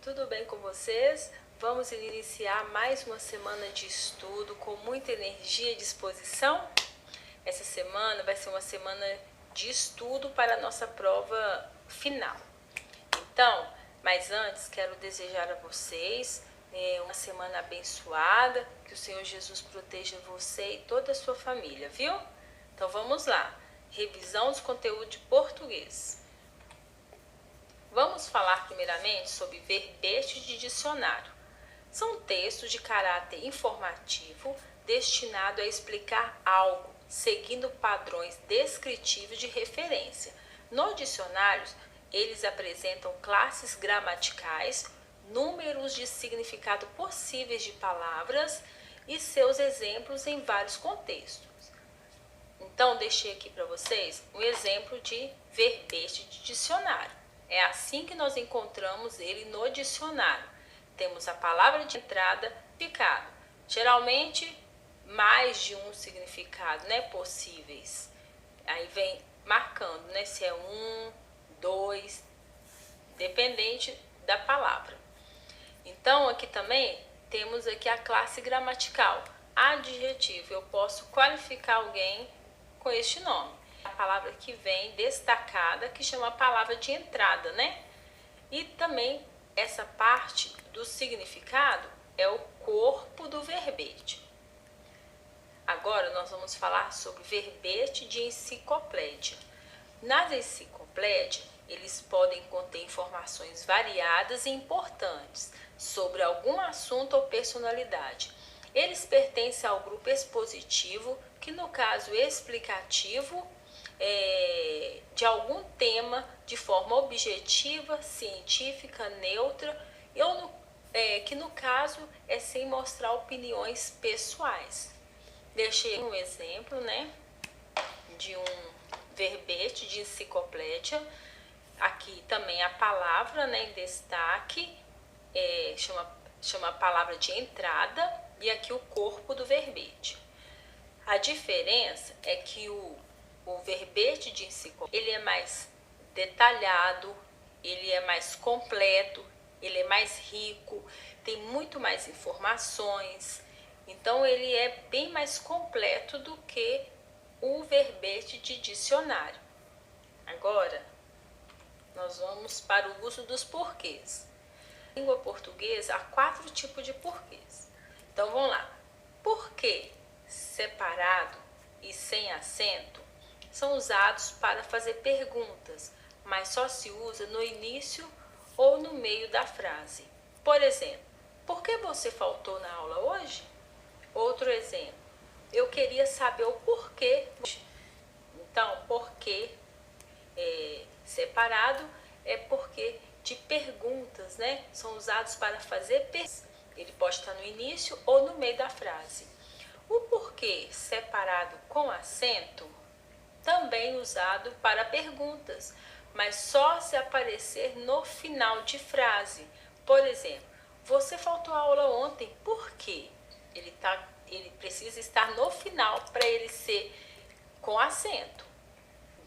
tudo bem com vocês? Vamos iniciar mais uma semana de estudo com muita energia e disposição? Essa semana vai ser uma semana de estudo para a nossa prova final. Então, mas antes quero desejar a vocês uma semana abençoada, que o Senhor Jesus proteja você e toda a sua família, viu? Então vamos lá, revisão dos conteúdos de português. Vamos falar primeiramente sobre verbetes de dicionário. São textos de caráter informativo destinado a explicar algo, seguindo padrões descritivos de referência. Nos dicionários, eles apresentam classes gramaticais, números de significado possíveis de palavras e seus exemplos em vários contextos. Então, deixei aqui para vocês um exemplo de verbete de dicionário. É assim que nós encontramos ele no dicionário. Temos a palavra de entrada, significado. Geralmente, mais de um significado, né, possíveis. Aí vem marcando, né, se é um, dois, dependente da palavra. Então, aqui também temos aqui a classe gramatical. Adjetivo, eu posso qualificar alguém com este nome. A palavra que vem destacada, que chama a palavra de entrada, né? E também essa parte do significado é o corpo do verbete. Agora nós vamos falar sobre verbete de enciclopédia. Nas enciclopédias, eles podem conter informações variadas e importantes sobre algum assunto ou personalidade. Eles pertencem ao grupo expositivo, que no caso explicativo, de algum tema de forma objetiva, científica, neutra, que no caso é sem mostrar opiniões pessoais. Deixei um exemplo, né, de um verbete de enciclopédia. Aqui também a palavra, né, em destaque, chama a palavra de entrada, e aqui o corpo do verbete. A diferença é que o verbete de enciclopédia, ele é mais detalhado, ele é mais completo, ele é mais rico, tem muito mais informações. Então, ele é bem mais completo do que o verbete de dicionário. Agora, nós vamos para o uso dos porquês. Na língua portuguesa, há 4 tipos de porquês. Então, vamos lá. Porquê separado e sem acento são usados para fazer perguntas, mas só se usa no início ou no meio da frase. Por exemplo, por que você faltou na aula hoje? Outro exemplo, eu queria saber o porquê. Então, porquê separado é porque de perguntas, né? São usados para fazer perguntas. Ele pode estar no início ou no meio da frase. O porquê separado com acento também usado para perguntas, mas só se aparecer no final de frase. Por exemplo, você faltou a aula ontem, por quê? Ele precisa estar no final para ele ser com acento.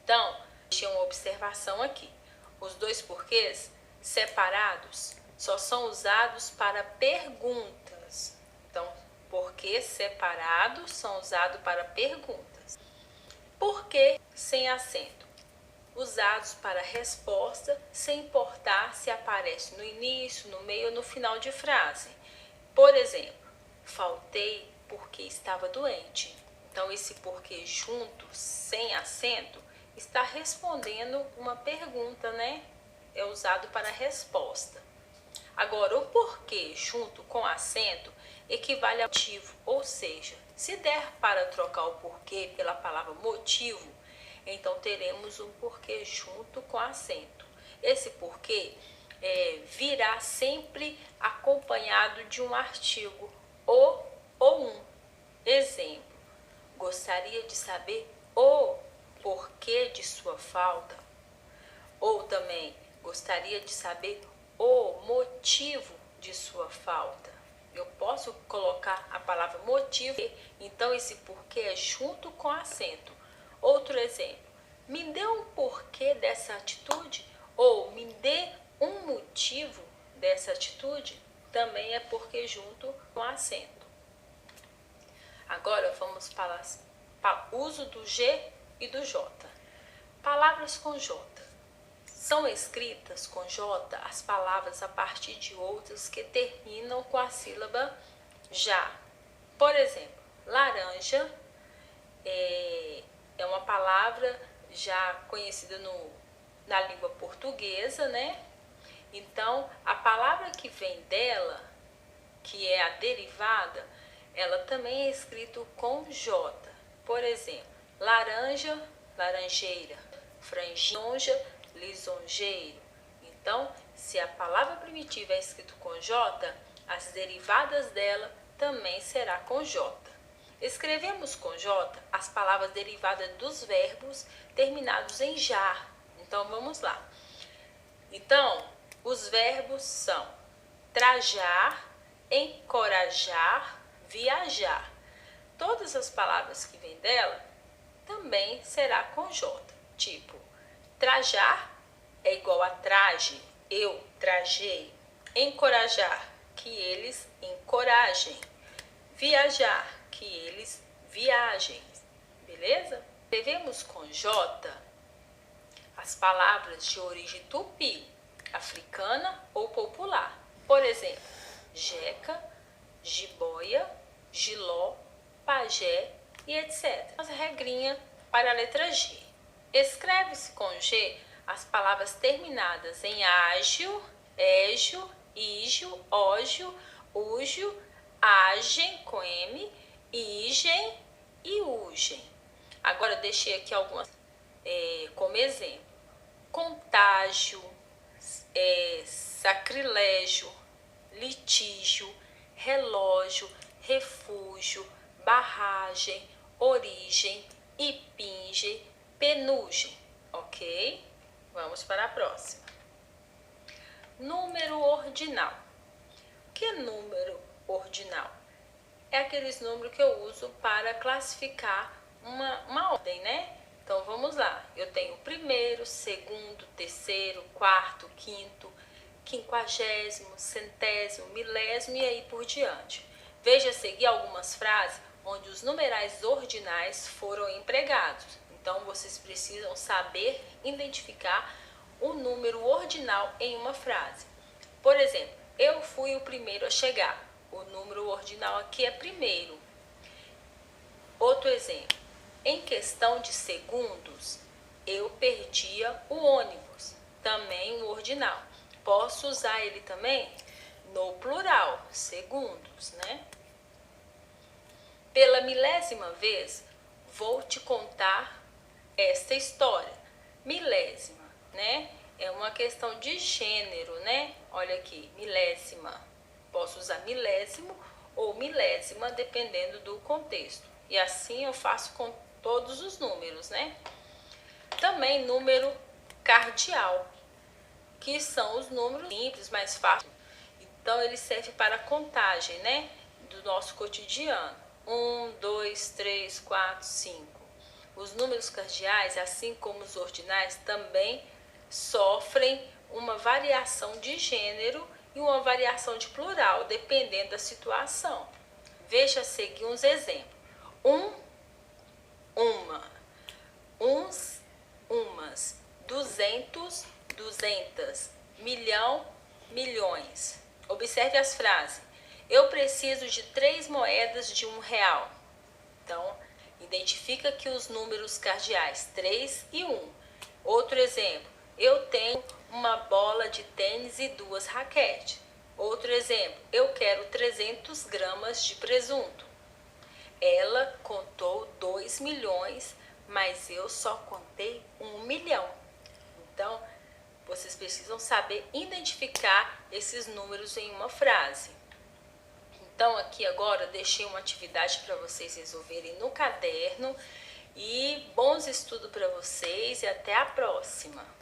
Então, deixei uma observação aqui. Os 2 porquês separados só são usados para perguntas. Então, porquês separados são usados para perguntas. Porquê sem acento? Usados para resposta, sem importar se aparece no início, no meio ou no final de frase. Por exemplo, faltei porque estava doente. Então, esse porquê junto, sem acento, está respondendo uma pergunta, né? É usado para resposta. Agora, o porquê junto com acento equivale a motivo, ou seja, se der para trocar o porquê pela palavra motivo, então teremos um porquê junto com acento. Esse porquê virá sempre acompanhado de um artigo ou um. Exemplo, gostaria de saber o porquê de sua falta. Ou também, gostaria de saber o motivo de sua falta. Eu posso colocar a palavra motivo, então esse porquê é junto com acento. Outro exemplo, me dê um porquê dessa atitude, ou me dê um motivo dessa atitude também é porque junto com acento. Agora vamos para o uso do G e do J. Palavras com J. São escritas com J as palavras a partir de outras que terminam com a sílaba já. Por exemplo, laranja é uma palavra já conhecida na língua portuguesa, né? Então, a palavra que vem dela, que é a derivada, ela também é escrita com J. Por exemplo, laranja, laranjeira, franjinha, lisonjeiro. Então, se a palavra primitiva é escrita com J, as derivadas dela também será com J. Escrevemos com J as palavras derivadas dos verbos terminados em jar. Então, vamos lá. Então, os verbos são trajar, encorajar, viajar. Todas as palavras que vêm dela também será com J. Tipo, trajar é igual a traje, eu trajei. Encorajar, que eles encorajem. Viajar, que eles viajem. Beleza? Escrevemos com J as palavras de origem tupi, africana ou popular. Por exemplo, jeca, jiboia, jiló, pajé e etc. As regrinhas para a letra G. Escreve-se com G as palavras terminadas em ágil, égio, ígio, ógio, úgio, agem com M, igem e ugem. Agora deixei aqui algumas como exemplo. Contágio, sacrilégio, litígio, relógio, refúgio, barragem, origem, impingem, penugem. Ok? Vamos para a próxima. Número ordinal. O que é número ordinal? É aqueles números que eu uso para classificar uma ordem, né? Então, vamos lá. Eu tenho o primeiro, segundo, terceiro, quarto, quinto, quinquagésimo, centésimo, milésimo e aí por diante. Veja a seguir algumas frases onde os numerais ordinais foram empregados. Então, vocês precisam saber identificar o número ordinal em uma frase. Por exemplo, eu fui o primeiro a chegar. O número ordinal aqui é primeiro. Outro exemplo. Em questão de segundos, eu perdia o ônibus. Também o ordinal. Posso usar ele também no plural, segundos, né? Pela milésima vez, vou te contar esta história. Milésima, né? É uma questão de gênero, né? Olha aqui, milésima. Posso usar milésimo ou milésima, dependendo do contexto. E assim eu faço com todos os números, né? Também número cardial, que são os números simples, mais fáceis. Então, ele serve para contagem, né? Do nosso cotidiano. 1, 2, 3, 4, 5. Os números cardiais, assim como os ordinais, também sofrem uma variação de gênero e uma variação de plural, dependendo da situação. Veja a seguir uns exemplos. Uma, uns, umas, 200, duzentas, milhão, milhões. Observe as frases. Eu preciso de 3 moedas de R$1. Então, identifica aqui os números cardiais, 3 e 1. Outro exemplo. Eu tenho uma bola de tênis e 2 raquetes. Outro exemplo. Eu quero 300 gramas de presunto. Ela contou 2 milhões, mas eu só contei 1 milhão. Então, vocês precisam saber identificar esses números em uma frase. Então, aqui agora deixei uma atividade para vocês resolverem no caderno. E bons estudos para vocês e até a próxima!